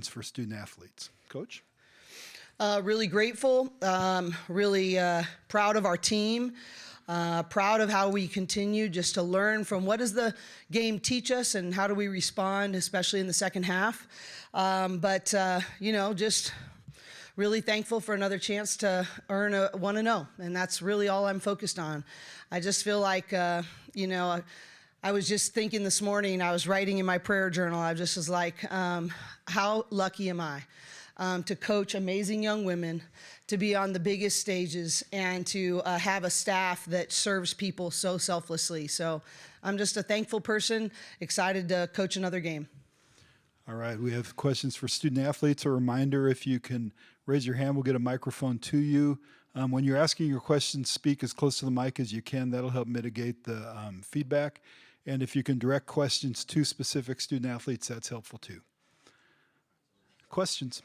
for student athletes. Coach? Really grateful, really proud of our team, proud of how we continue just to learn from what does the game teach us and how do we respond, especially in the second half. Just really thankful for another chance to earn a 1-0, and that's really all I'm focused on. I just feel like, I was just thinking this morning, I was writing in my prayer journal, I just was like, how lucky am I to coach amazing young women, to be on the biggest stages, and to have a staff that serves people so selflessly. So I'm just a thankful person, excited to coach another game. All right, we have questions for student athletes. A reminder, if you can raise your hand, we'll get a microphone to you. When you're asking your questions, speak as close to the mic as you can. That'll help mitigate the feedback. And if you can direct questions to specific student athletes, that's helpful too. Questions?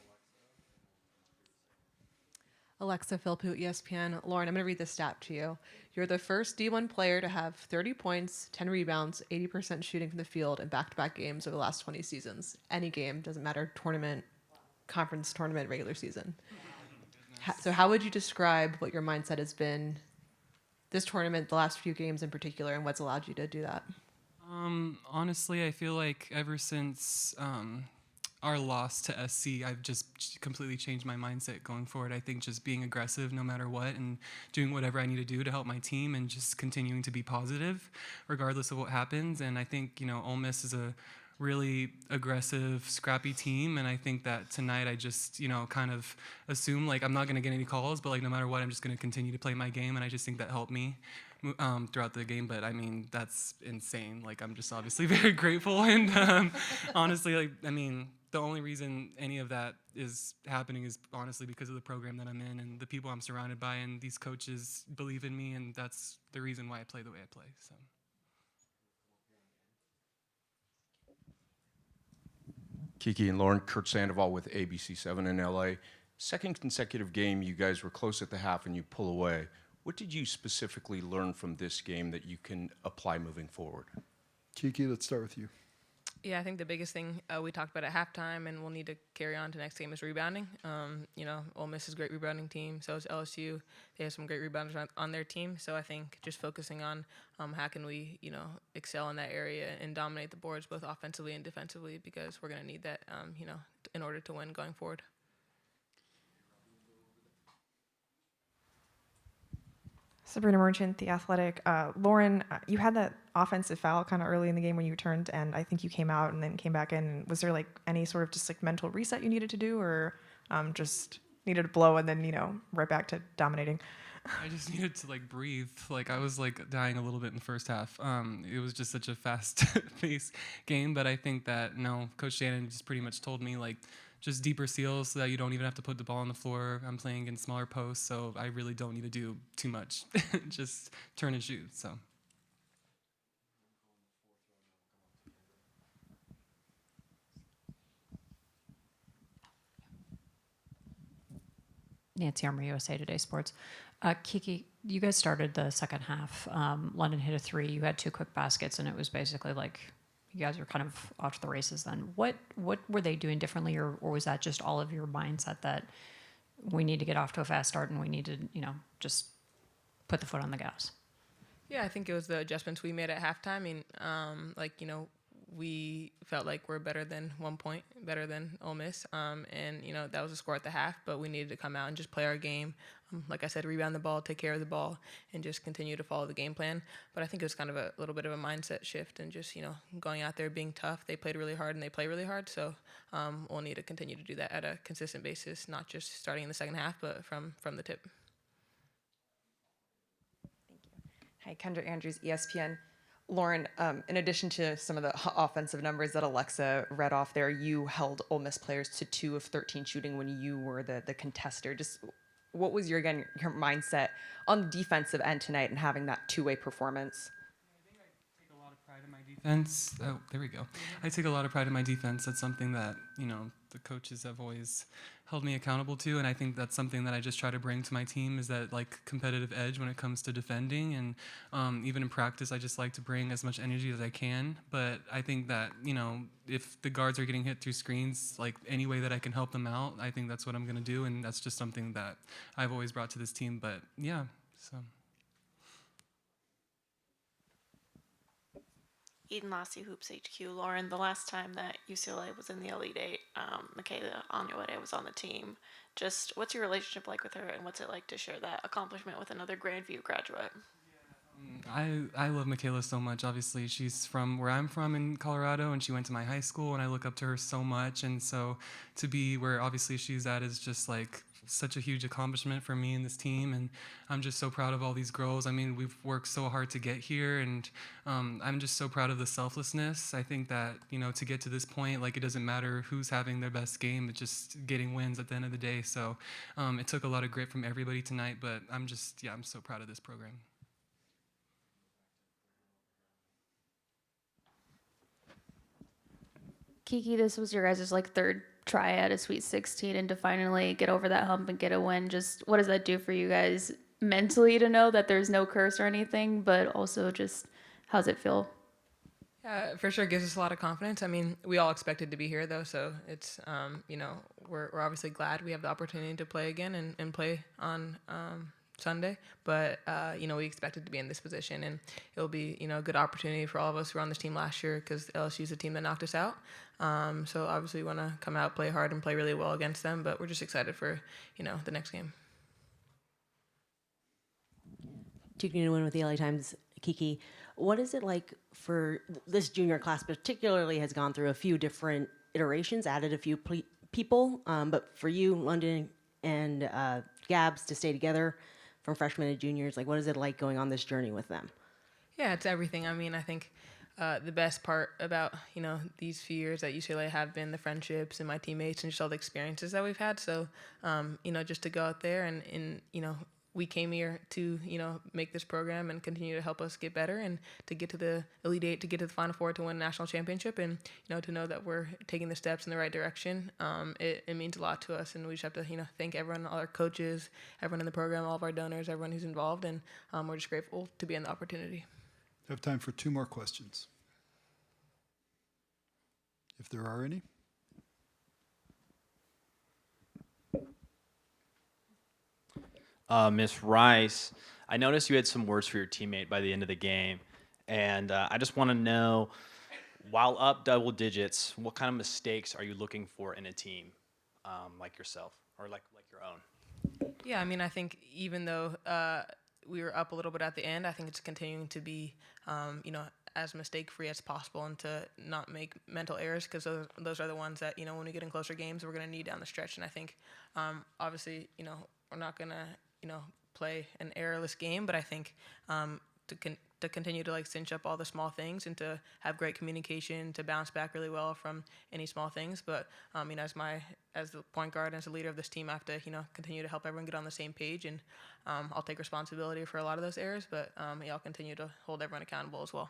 Alexa Philpott, ESPN. Lauren, I'm going to read this stat to you. You're the first D1 player to have 30 points, 10 rebounds, 80% shooting from the field in back-to-back games over the last 20 seasons. Any game, doesn't matter, tournament, conference tournament, regular season. So how would you describe what your mindset has been this tournament, the last few games in particular, and what's allowed you to do that? Honestly, I feel like ever since our loss to SC, I've just completely changed my mindset going forward. I think just being aggressive no matter what and doing whatever I need to do to help my team and just continuing to be positive regardless of what happens. And I think, Ole Miss is a really aggressive, scrappy team, and I think that tonight I just, kind of assume like I'm not going to get any calls, but like no matter what, I'm just going to continue to play my game, and I just think that helped me throughout the game. But I mean, that's insane. Like, I'm just obviously very grateful, and honestly, the only reason any of that is happening is honestly because of the program that I'm in and the people I'm surrounded by, and these coaches believe in me, and that's the reason why I play the way I play. So. Kiki and Lauren, Kurt Sandoval with ABC7 in LA. Second consecutive game, you guys were close at the half and you pull away. What did you specifically learn from this game that you can apply moving forward? Kiki, let's start with you. Yeah, I think the biggest thing we talked about at halftime and we'll need to carry on to next game is rebounding. Ole Miss is a great rebounding team. So is LSU. They have some great rebounders on their team. So I think just focusing on how can we, excel in that area and dominate the boards both offensively and defensively, because we're going to need that, in order to win going forward. Sabrina Merchant, The Athletic. Lauren, you had that offensive foul kind of early in the game when you returned, and I think you came out and then came back in. Was there any sort of just mental reset you needed to do, or just needed to blow and then, right back to dominating? I just needed to breathe. I was dying a little bit in the first half. It was just such a fast-paced game, but I think that Coach Shannon just pretty much told me just deeper seals so that you don't even have to put the ball on the floor. I'm playing in smaller posts, so I really don't need to do too much. Just turn and shoot. So. Nancy Armour, USA Today Sports. Kiki, you guys started the second half. London hit a 3. You had 2 quick baskets, and it was basically you guys were kind of off to the races then. What were they doing differently, or was that just all of your mindset that we need to get off to a fast start and we need to, just put the foot on the gas? Yeah, I think it was the adjustments we made at halftime. We felt like we're better than 1 point, better than Ole Miss. That was a score at the half, but we needed to come out and just play our game. Like I said, rebound the ball, take care of the ball, and just continue to follow the game plan. But I think it was kind of a little bit of a mindset shift and just, going out there, being tough. They played really hard and they play really hard. So we'll need to continue to do that at a consistent basis, not just starting in the second half, but from the tip. Thank you. Hi, Kendra Andrews, ESPN. Lauren, in addition to some of the offensive numbers that Alexa read off there, you held Ole Miss players to 2 of 13 shooting when you were the contester. Just what was your mindset on the defensive end tonight and having that two-way performance? I think I take a lot of pride in my defense. Oh, there we go. I take a lot of pride in my defense. That's something that, the coaches have always held me accountable to, and I think that's something that I just try to bring to my team, is that like competitive edge when it comes to defending. And even in practice, I just like to bring as much energy as I can. But I think that, you know, if the guards are getting hit through screens, like any way that I can help them out, I think that's what I'm going to do, and that's just something that I've always brought to this team. But yeah, so. Eden Lassie, Hoops HQ. Lauren, the last time that UCLA was in the Elite Eight, Michaela Onwuede was on the team. Just what's your relationship like with her, and what's it like to share that accomplishment with another Grandview graduate? I love Michaela so much. Obviously, she's from where I'm from in Colorado, and she went to my high school, and I look up to her so much. And so to be where obviously she's at is just like such a huge accomplishment for me and this team. And I'm just so proud of all these girls. I mean, we've worked so hard to get here, and I'm just so proud of the selflessness. I think that, you know, to get to this point, like, it doesn't matter who's having their best game, it's just getting wins at the end of the day. So it took a lot of grit from everybody tonight, but I'm so proud of this program. Kiki, this was your guys' like third try at a Sweet 16, and to finally get over that hump and get a win, just what does that do for you guys mentally to know that there's no curse or anything, but also just how's it feel? Yeah, for sure gives us a lot of confidence. I mean, we all expected to be here though, so it's you know, we're obviously glad we have the opportunity to play again and play on Sunday, but you know, we expected to be in this position, and it'll be, you know, a good opportunity for all of us who were on this team last year, because LSU's a team that knocked us out. So obviously we want to come out, play hard, and play really well against them, but we're just excited for, you know, the next game. Tuning in with the LA Times, Kiki, what is it like for this junior class, particularly has gone through a few different iterations, added a few people, but for you, London and Gabs, to stay together from freshmen to juniors, like, what is it like going on this journey with them? Yeah, it's everything. I mean, I think the best part about, you know, these few years at UCLA have been the friendships and my teammates and just all the experiences that we've had. So, you know, just to go out there and you know, we came here to, you know, make this program and continue to help us get better and to get to the Elite Eight, to get to the Final Four, to win a national championship, and, you know, to know that we're taking the steps in the right direction. It means a lot to us, and we just have to, you know, thank everyone, all our coaches, everyone in the program, all of our donors, everyone who's involved, and we're just grateful to be in the opportunity. I have time for 2 more questions, if there are any. Miss Rice, I noticed you had some words for your teammate by the end of the game, and I just want to know, while up double digits, what kind of mistakes are you looking for in a team like yourself, or like your own? Yeah, I mean, I think even though we were up a little bit at the end, I think it's continuing to be, you know, as mistake-free as possible, and to not make mental errors, because those are the ones that, you know, when we get in closer games, we're going to need down the stretch. And I think, obviously, you know, we're not going to, you know, play an errorless game, but I think to continue to like cinch up all the small things and to have great communication, to bounce back really well from any small things. But you know, as the point guard and as the leader of this team, I have to, you know, continue to help everyone get on the same page, and I'll take responsibility for a lot of those errors, but yeah, I'll continue to hold everyone accountable as well.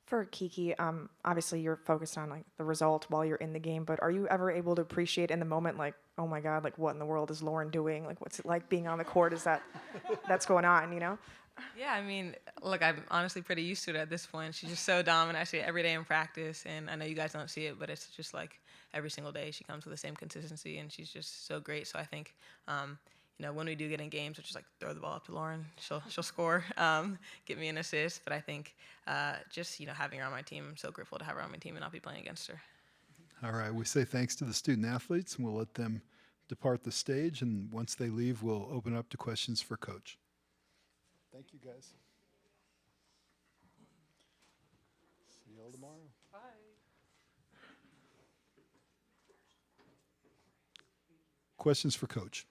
For Kiki, obviously you're focused on like the result while you're in the game, but are you ever able to appreciate in the moment, like, oh my God, like what in the world is Lauren doing? Like, what's it like being on the court? Is that's going on, you know? Yeah, I mean, look, I'm honestly pretty used to it at this point. She's just so dominant. I see it every day in practice, and I know you guys don't see it, but it's just like every single day she comes with the same consistency, and she's just so great. So I think, you know, when we do get in games, it's just like throw the ball up to Lauren. She'll score, get me an assist. But I think just, you know, having her on my team, I'm so grateful to have her on my team and not be playing against her. All right, we say thanks to the student athletes, and we'll let them depart the stage. And once they leave, we'll open up to questions for Coach. Thank you, guys. See you all tomorrow. Bye. Questions for Coach.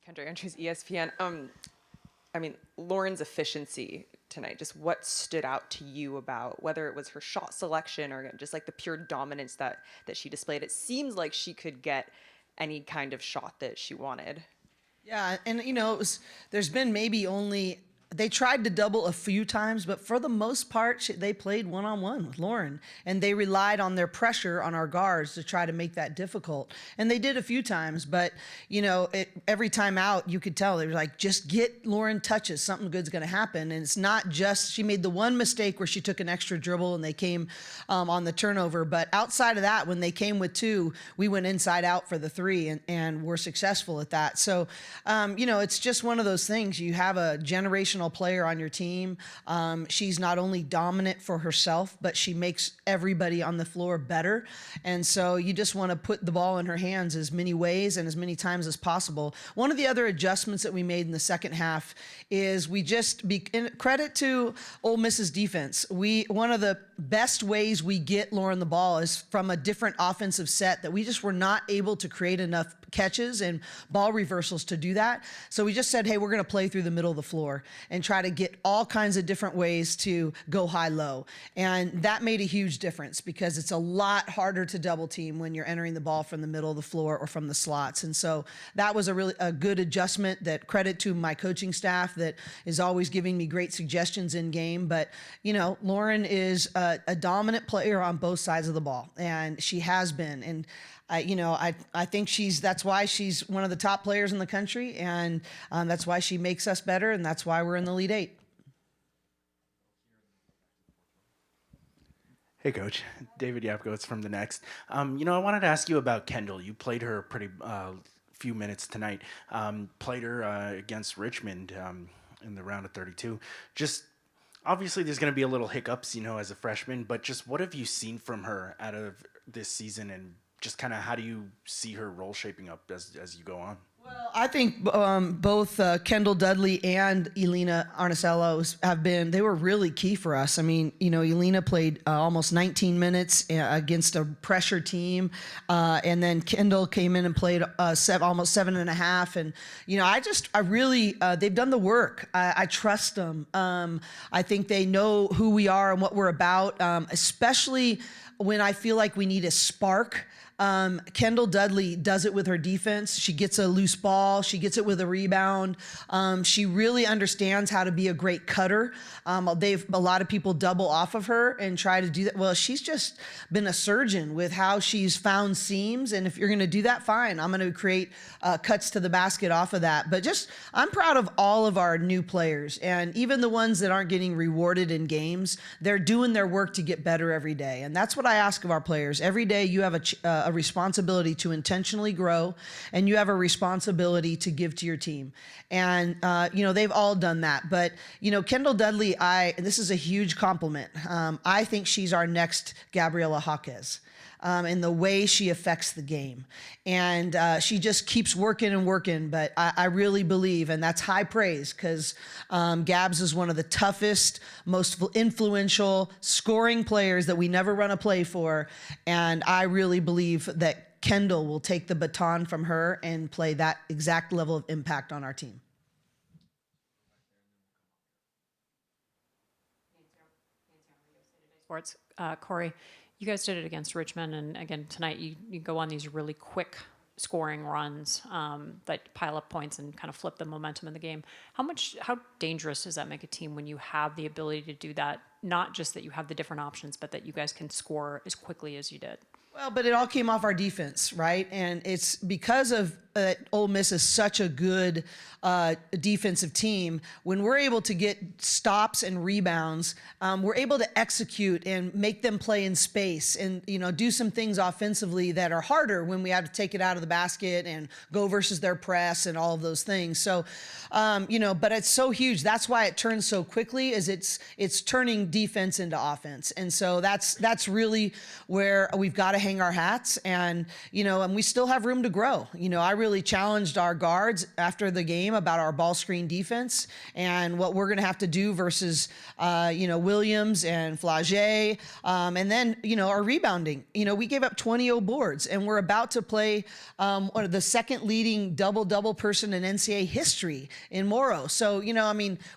Kendra Andrews, ESPN. I mean, Lauren's efficiency tonight, just what stood out to you about whether it was her shot selection or just like the pure dominance that she displayed? It seems like she could get any kind of shot that she wanted. Yeah, and you know, there's been maybe only they tried to double a few times, but for the most part, they played one-on-one with Lauren, and they relied on their pressure on our guards to try to make that difficult. And they did a few times, but every time out, you could tell they were like, just get Lauren touches, something good's going to happen. And it's not just she made the one mistake where she took an extra dribble and they came on the turnover, but outside of that, when they came with two, we went inside out for the three, and were successful at that. So, it's just one of those things. You have a generational player on your team. She's not only dominant for herself, but she makes everybody on the floor better. And so you just want to put the ball in her hands as many ways and as many times as possible. One of the other adjustments that we made in the second half is credit to Ole Miss's defense. One of the best ways we get Lauren the ball is from a different offensive set that we just were not able to create enough catches and ball reversals to do that. So we just said, hey, we're going to play through the middle of the floor and try to get all kinds of different ways to go high-low. And that made a huge difference because it's a lot harder to double team when you're entering the ball from the middle of the floor or from the slots. And so that was a good adjustment. That credit to my coaching staff that is always giving me great suggestions in game. But, Lauren is a dominant player on both sides of the ball, and she has been. And I think that's why she's one of the top players in the country, and that's why she makes us better, and that's why we're in the Elite Eight. Hey, Coach. David Yapkowitz from The Next. I wanted to ask you about Kendall. You played her a pretty few minutes tonight. Played her against Richmond in the round of 32. Just obviously there's going to be a little hiccups, as a freshman, but just what have you seen from her out of this season, and just kind of how do you see her role shaping up as you go on? Well, I think both Kendall Dudley and Elena Arnicello they were really key for us. I mean, Elena played almost 19 minutes against a pressure team, and then Kendall came in and played almost 7.5. And, they've done the work. I trust them. I think they know who we are and what we're about, especially when I feel like we need a spark. Kendall Dudley does it with her defense. She gets a loose ball. She gets it with a rebound. She really understands how to be a great cutter. A lot of people double off of her and try to do that. Well, she's just been a surgeon with how she's found seams. And if you're going to do that, fine. I'm going to create cuts to the basket off of that. But I'm proud of all of our new players. And even the ones that aren't getting rewarded in games, they're doing their work to get better every day. And that's what I ask of our players. Every day you have a responsibility to intentionally grow, and you have a responsibility to give to your team. And, they've all done that. But, Kendall Dudley, this is a huge compliment. I think she's our next Gabriela Jaquez. In the way she affects the game. And she just keeps working and working, but I really believe, and that's high praise, because Gabs is one of the toughest, most influential scoring players that we never run a play for, and I really believe that Kendall will take the baton from her and play that exact level of impact on our team. Sports. Cori, you guys did it against Richmond, and again tonight you go on these really quick scoring runs that pile up points and kind of flip the momentum in the game. How dangerous does that make a team when you have the ability to do that? Not just that you have the different options, but that you guys can score as quickly as you did. Well, but it all came off our defense, right? And it's because of Ole Miss is such a good defensive team. When we're able to get stops and rebounds, we're able to execute and make them play in space and, do some things offensively that are harder when we have to take it out of the basket and go versus their press and all of those things. So, but it's so huge. That's why it turns so quickly, is it's turning defense into offense. And so that's really where we've got to hang our hats, and we still have room to grow. I really challenged our guards after the game about our ball screen defense and what we're going to have to do versus Williams and Flagey, and then our rebounding. We gave up 20 boards, and we're about to play one of the second leading double person in NCAA history in Morrow. So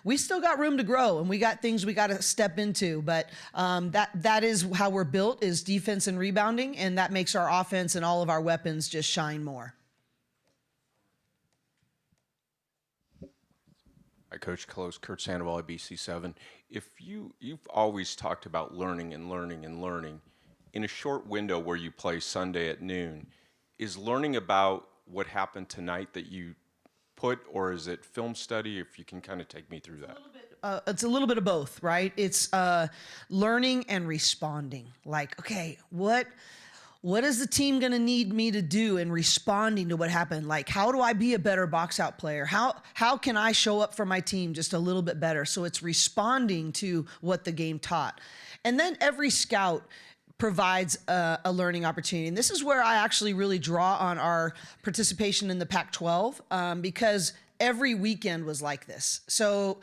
we still got room to grow, and we got things we got to step into. But that is how we're built, is defense and rebounding. And that makes our offense and all of our weapons just shine more. Hi, Coach Close, Kurt Sandoval, ABC7. You've always talked about learning and learning and learning. In a short window where you play Sunday at noon, is learning about what happened tonight that you put, or is it film study? If you can kind of take me through that. It's a little bit of both, right? It's learning and responding. Like, okay, what is the team going to need me to do in responding to what happened? Like, how do I be a better box out player? How can I show up for my team just a little bit better? So it's responding to what the game taught. And then every scout provides a learning opportunity. And this is where I actually really draw on our participation in the Pac-12 because every weekend was like this. So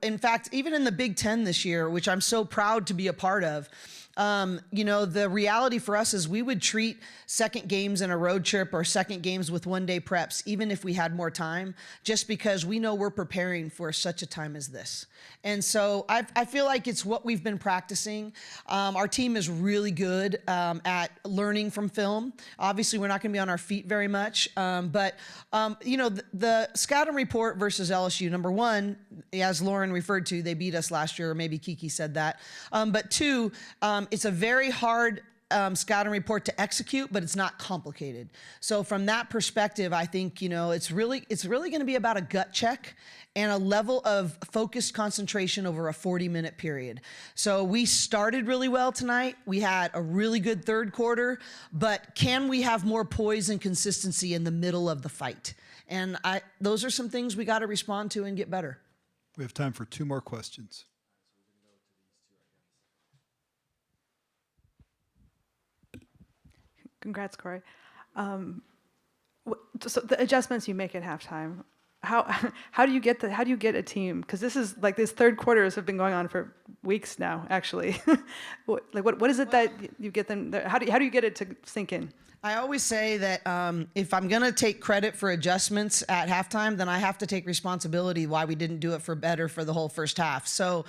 in fact, even in the Big Ten this year, which I'm so proud to be a part of, the reality for us is we would treat second games in a road trip or second games with one-day preps, even if we had more time, just because we know we're preparing for such a time as this. And so I feel like it's what we've been practicing. Our team is really good at learning from film. Obviously, we're not going to be on our feet very much, but the scouting report versus LSU, number one, as Lauren referred to, they beat us last year, or maybe Kiki said that. But two, it's a very hard scouting report to execute, but it's not complicated. So from that perspective, I think, it's really going to be about a gut check and a level of focused concentration over a 40-minute period. So we started really well tonight. We had a really good third quarter, but can we have more poise and consistency in the middle of the fight? And those are some things we got to respond to and get better. We have time for 2 more questions. Congrats, Cori. So the adjustments you make at halftime, how do you get a team? Because this is like this third quarters have been going on for weeks now, actually. what is it that you get them there? How do you get it to sink in? I always say that if I'm going to take credit for adjustments at halftime, then I have to take responsibility why we didn't do it for better for the whole first half. So,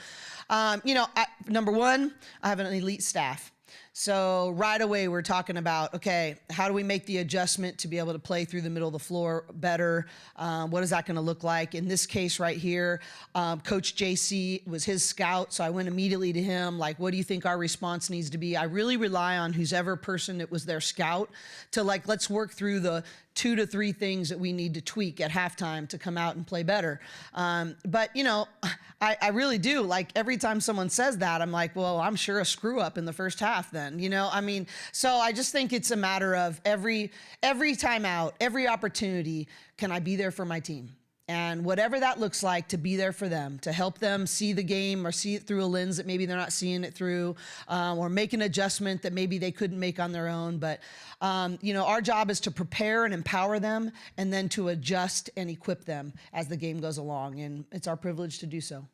number one, I have an elite staff. So right away, we're talking about, okay, how do we make the adjustment to be able to play through the middle of the floor better? What is that going to look like? In this case right here, Coach JC was his scout, so I went immediately to him, like, what do you think our response needs to be? I really rely on whoever person that was their scout to, like, let's work through the 2 to 3 things that we need to tweak at halftime to come out and play better. But, I really do. Like, every time someone says that, I'm like, well, I'm sure a screw up in the first half then, so I just think it's a matter of every timeout, every opportunity, can I be there for my team? And whatever that looks like, to be there for them, to help them see the game or see it through a lens that maybe they're not seeing it through, or make an adjustment that maybe they couldn't make on their own. But, our job is to prepare and empower them and then to adjust and equip them as the game goes along. And it's our privilege to do so.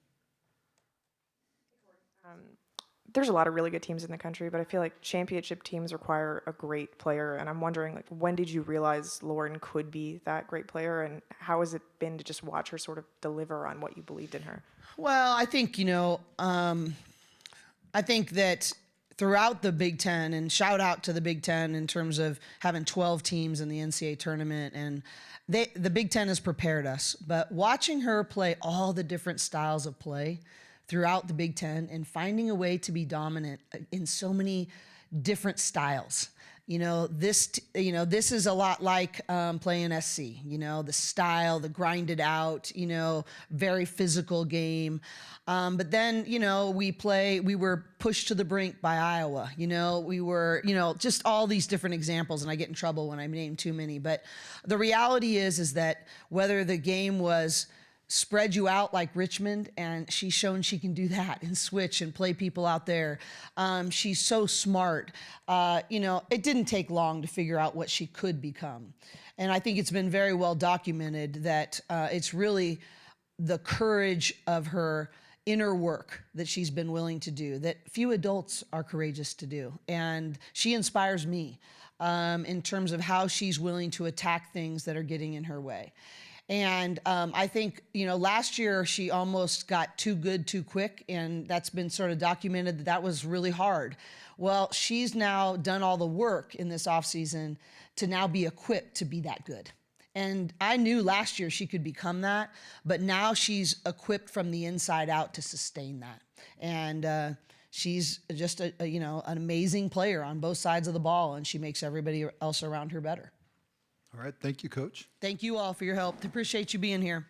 There's a lot of really good teams in the country, but I feel like championship teams require a great player. And I'm wondering, like, when did you realize Lauren could be that great player, and how has it been to just watch her sort of deliver on what you believed in her? Well, I think, I think that throughout the Big Ten, and shout out to the Big Ten in terms of having 12 teams in the NCAA tournament, and the Big Ten has prepared us. But watching her play all the different styles of play throughout the Big Ten and finding a way to be dominant in so many different styles. This is a lot like playing SC, the style, the grinded out, very physical game. But then, we were pushed to the brink by Iowa. We were, just all these different examples, and I get in trouble when I name too many. But the reality is that whether the game was spread you out like Richmond, and she's shown she can do that and switch and play people out there. She's so smart. It didn't take long to figure out what she could become. And I think it's been very well documented that it's really the courage of her inner work that she's been willing to do, that few adults are courageous to do. And she inspires me in terms of how she's willing to attack things that are getting in her way. And I think, last year she almost got too good too quick, and that's been sort of documented that was really hard. Well, she's now done all the work in this offseason to now be equipped to be that good. And I knew last year she could become that, but now she's equipped from the inside out to sustain that. And she's just an amazing player on both sides of the ball, and she makes everybody else around her better. All right. Thank you, Coach. Thank you all for your help. Appreciate you being here.